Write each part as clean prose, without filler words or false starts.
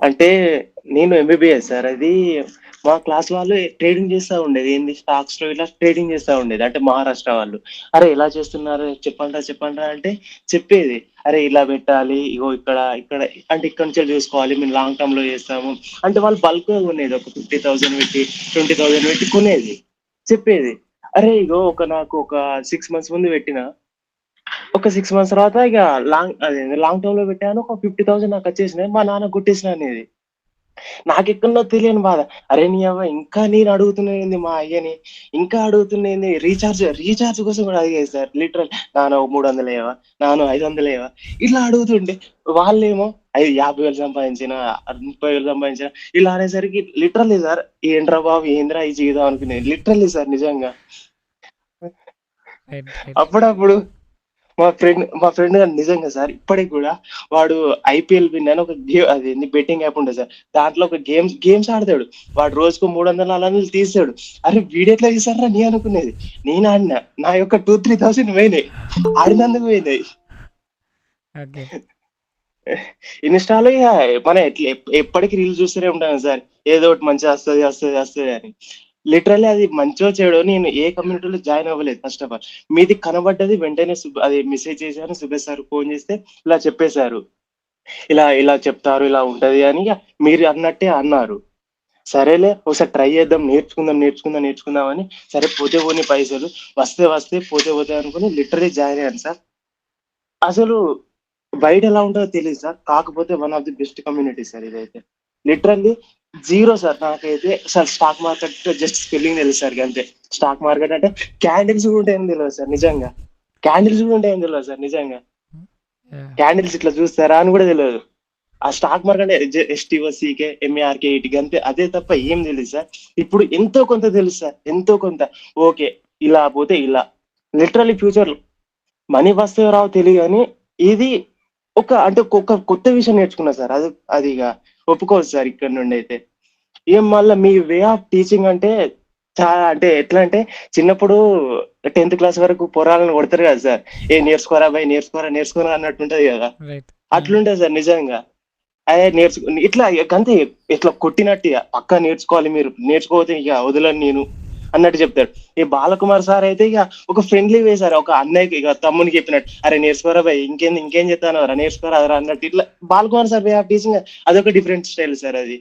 అంటే నేను MBBS sir. అది మా క్లాస్ వాళ్ళు ట్రేడింగ్ చేస్తా ఉండేది. ఏంది స్టాక్స్‌లో ఇట్లా ట్రేడింగ్ చేస్తా ఉండేది. అంటే మహారాష్ట్ర వాళ్ళు. "అరే! ఎలా చేస్తున్నారు చెప్పండ్రా, చెప్పండ్రా" అంటే చెప్పేది. "అరే! ఇలా పెట్టాలి. ఇగో ఇక్కడ, ఇక్కడ అంటే ఇక్కడి నుంచే చూసుకోవాలి. మేము లాంగ్ టర్మ్‌లో చేస్తాము." అంటే వాళ్ళు బల్క్‌గా కొనేది. ఒక 50,000 పెట్టి, 20,000 పెట్టి కొనేది. చెప్పేది. అరే! ఇగో నాకు ఒక 6 మంత్స్ ముందు పెట్టినా ఒక 6 మంత్స్ తర్వాత ఇగ లాంగ్ టర్మ్‌లో పెట్టాను. ఒక 50,000 నాకొచ్చేసినాయి. మా నాన్న కొట్టేసినా అనేది. నాకెక్కడనో తెలియని బాధ. అరే నీ యవ్వ ఇంకా నేను అడుగుతున్నానేంది మా అయ్యని, ఇంకా అడుగుతున్నానేంది రీచార్జ్ కోసం కూడా అడిగేది సార్. లిటరల్ నాన్న ఓ 300 ఎయవా? నాన్న 500 ఎయవా? ఇట్లా అడుగుతుంటే వాళ్ళేమో 50,000 సంపాదించినా, 30,000 సంపాదించినా ఇలా అనేసరికి లిటరల్లీ సార్ ఏంట్రా బాబు! ఏందిరా ఈ జీవితం అనుకునేది. లిటరల్లీ సార్ నిజంగా. రైట్. రైట్. అప్పుడప్పుడు మా ఫ్రెండ్ గాడు నిజంగా సార్ ఇప్పటికి గూడా వాడు ఐపీఎల్ విన్ అని ఒక అదేంది బెట్టింగ్ యాప్ ఉంటది సార్. దాంట్లో ఒక గేమ్స్ ఆడతాడు. వాడు రోజుకో 300, 400 తీసాడు. అరే! వీడెట్లా తీసాడురా నేను అనుకునేది. నేను ఆడినా. నా యొక్క 2, 3,000 పోయినాయి. ఆడినందుకు పోయినాయి. ఓకే. ఇన్‌స్టా‌లో ఇగ మనం ఎప్పటికి రీల్స్ చూస్తూనే ఉంటాం సార్. ఏదో ఒకటి మంచిగా వస్తది అని. లిటరల్లీ అది మంచో, చెడో నేను ఏ కమ్యూనిటీలో జాయిన్ అవ్వలేదు ఫస్ట్ ఆఫ్ ఆల్. మీది కనబడ్డది వెంటనే అది మెసేజ్ చేశాను. సుబేష్ సార్‌కి ఫోన్ చేస్తే ఇలా చెప్పేసారు. ఇలా చెప్తారు, ఇలా ఉంటది అని ఇగ మీరు అన్నట్టే అన్నారు. సరేలే ఒకసారి ట్రై చేద్దాం, నేర్చుకుందాం అని సరే పోతే పోనీ పైసలు, వస్తే వస్తాయి, పోతే పోతాయి అనుకోని లిటరల్లీ జాయిన్ అయ్యాను సార్. అసలు బయట ఎలా ఉంటదో తెలీదు సార్. కాకపోతే one of the best community sir ఇదైతే. లిటరల్లీ జీరో సార్ నాకైతే sir stock market just spelling తెలుసు సార్ గంతే. స్టాక్ మార్కెట్ అంటే క్యాండిల్స్ కూడా ఉంటాయని తెలవదు సార్ నిజంగా. క్యాండిల్స్ కూడా ఉంటాయని తెలవదు సార్ నిజంగా. యాహ్! క్యాండిల్స్ ఇట్లా చూస్తారా అని కూడా తెలవదు. ఆ స్టాక్ మార్కెట్ అంటే ఎస్టీఓసీకే, ఎంఏఆర్కే ఈటి గంతే అదే తప్ప ఏం తెలీదు సార్. ఇప్పుడు ఎంతో కొంత తెలుసు సార్. ఎంతో కొంత. ఓకే. ఇలా పోతే ఇలా. లిటరల్లీ ఫ్యూచర్‌లో మనీ వస్తాయో రావో తెలీదు గానీ, ఇది అంటే ఒక కొత్త విషయం నేర్చుకున్నా సార్. అది ఇగ ఒప్పుకోవచ్చు సార్ ఇక్కడి నుండైతే. మళ్ళా మీ వే ఆఫ్ టీచింగ్ అంటే చాలా అంటే ఎట్లా అంటే చిన్నప్పుడు 10థ్ క్లాస్ వరకు పోరగాళ్ళని కొడతారు కదా సార్. నేర్చుకోరా బయ్ నేర్చుకోరా అన్నట్టుంటది గదా! రైట్. అట్లుంటది సార్ నిజంగా. అదే ఇట్లా గంతే ఇట్లా కొట్టినట్టు ఇగ పక్కా నేర్చుకోవాలి మీరు. నేర్చుకోకపోతే ఇగ వదలను నేను అన్నట్టు చెప్తాడు. ఈ బాలకుమార్ సార్ అయితే ఇగ ఒక ఫ్రెండ్లీ వే సార్. ఒక అన్నయ్యకి ఇగ తమ్మునికి చెప్పినట్టు. "అరే నేర్చుకోరా బయ్ ఇంకేం చేత్తన్నావురా నేర్చుకోరాదురా" అన్నట్టు ఇట్లా Balakumar sir way of teaching అదొక డిఫరెంట్ స్టైల్ సార్ అది.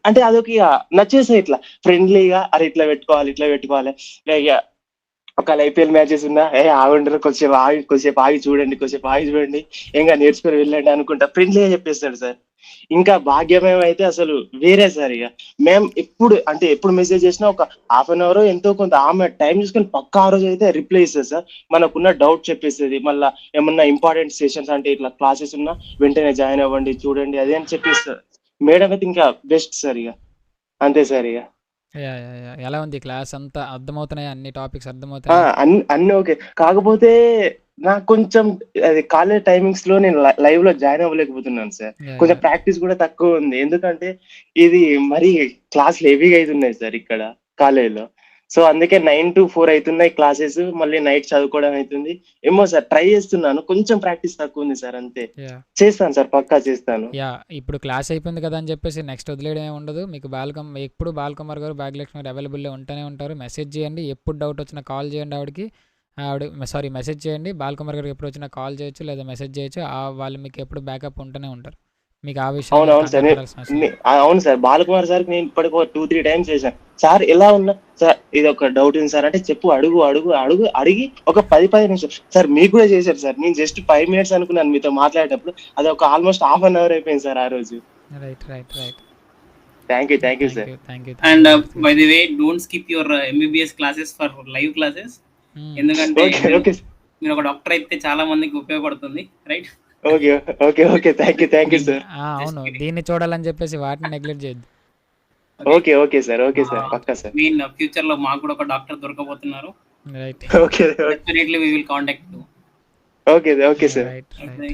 అంటే అదొక ఇగ నచ్చేసాయి ఇట్లా ఫ్రెండ్లీగా అరే ఇట్లా పెట్టుకోవాలి. ఇగ ఒకవేళ ఐపీఎల్ మ్యాచెస్ ఉన్నా ఆగుండ్రా కొద్దిసేపు ఆగి చూడండి. ఏం కాదు నేర్చుకొని వెళ్ళండి అనుకుంటా ఫ్రెండ్లీగా చెప్పేస్తాడు సార్. ఇంకా భాగ్యమయం అయితే అసలు వేరే సార్ ఇగ. మేము ఎప్పుడు మెసేజ్ చేసినా ఒక హాఫ్ అన్ అవరో ఎంతో కొంత ఆమె టైం చూసుకొని పక్కా ఆ రోజైతే రిప్లై ఇస్తది సార్. మనకున్న డౌట్ చెప్పేస్తది. మళ్ళా ఏమన్నా ఇంపార్టెంట్ సెషన్స్ అంటే ఇట్లా క్లాసెస్ ఉన్నా వెంటనే జాయిన్ అవ్వండి, చూడండి అది అని చెప్పిస్తది. మేడం అయితే ఇంకా బెస్ట్ సార్ ఇగ. అంతే సార్ ఇగ. యాహ్! యాహ్! యాహ్! ఎలా ఉంది క్లాస్ అంతా అర్థమవుతున్నాయా? అన్ని టాపిక్స్ ఆ! అర్థమవుతున్నాయా? అన్నీ ఓకే. కాకపోతే నాకు కొంచెం అది కాలేజ్ టైమింగ్స్‌లో నేను లైవ్‌లో జాయిన్ అవ్వలేకపోతున్నాను సార్. యాహ్! కొంచెం యాహ్! ప్రాక్టీస్ కూడా తక్కువుంది. ఎందుకంటే ఇది మరీ క్లాస్‌లు హెవీగా అయితున్నాయి సార్ ఇక్కడ కాలేజ్‌లో. సో, అందుకే 9-4 అయితున్నాయి క్లాసెస్. మళ్ళీ నైట్ చదువుకోవడం అయితుంది. ఏమో సార్ ట్రై చేస్తున్నాను. కొంచెం ప్రాక్టీస్ తక్కువుంది సార్ అంతే. యాహ్! చేస్తాను సార్ పక్కా చేస్తాను. యాహ్! ఇప్పుడు క్లాస్ అయిపోయింది కదా అని చెప్పేసి నెక్స్ట్ వదిలేయడం ఏమి ఉండదు. మీకు ఎప్పుడు బాలకుమార్ గారు, భాగ్యలక్ష్మి గారు అవైలబుల్‌లో ఉంటూనే ఉంటారు. మెసేజ్ చేయండి. ఎప్పుడు డౌట్ వచ్చినా కాల్ చేయండి ఆవిడకి. మెసేజ్ చేయండి. బాలకుమార్ గారికి ఎప్పుడు వచ్చినా కాల్ చేయొచ్చు లేదా మెసేజ్ చేయొచ్చు. వాళ్ళు మీకు ఎప్పుడు బ్యాకప్ ఉంటూనే ఉంటారు. మీకు ఆ విషయంలో ఏం అవునవును సార్. కంగారు పడాల్సిన అవసరం లేదు. అవును సార్. బాలకుమార్ సార్‌కి నేను ఇప్పటికి ఒక 2, 3 టైమ్స్ చేశాను. సార్ ఎలా ఉన్నా సార్ ఇదొక డౌట్ ఉంది సార్ అంటే చెప్పు అడిగి ఒక 10 నిమిషాలు సార్ మీకు కూడా చేశారు సార్. నేను జస్ట్ 5 మినిట్స్ అనుకున్నాను మీతో మాట్లాడేటప్పుడు. అదొక ఆల్‌మోస్ట్ హాఫ్ అన్ అవర్ అయిపోయింది సార్ ఆ రోజు. Right. Right. Right. Thank you thank sir. You. Thank you. Thank and you Murthy by గారు. The way don't skip your MBBS classes for live classes. Hmm. ఎందుకంటే okay. మీరు okay. మీరు ఒక doctor అయితే చాలా మందికి ఉపయోగపడుతుంది. Right? Okay. Okay. Thank you sir. Just అవును. కిడింగ్. దీన్ని చూడాలని చెప్పేసి వాటిని నెగ్లెక్ట్ చేయొద్దు. ఓకే. Okay sir. పక్కా సార్. మీన్ ఫ్యూచర్‌లో మాకు కూడా ఒక డాక్టర్ దొరకబోతున్నారు. Right. Okay. Definitely we will contact you. Okay sir. Right. Right. Okay.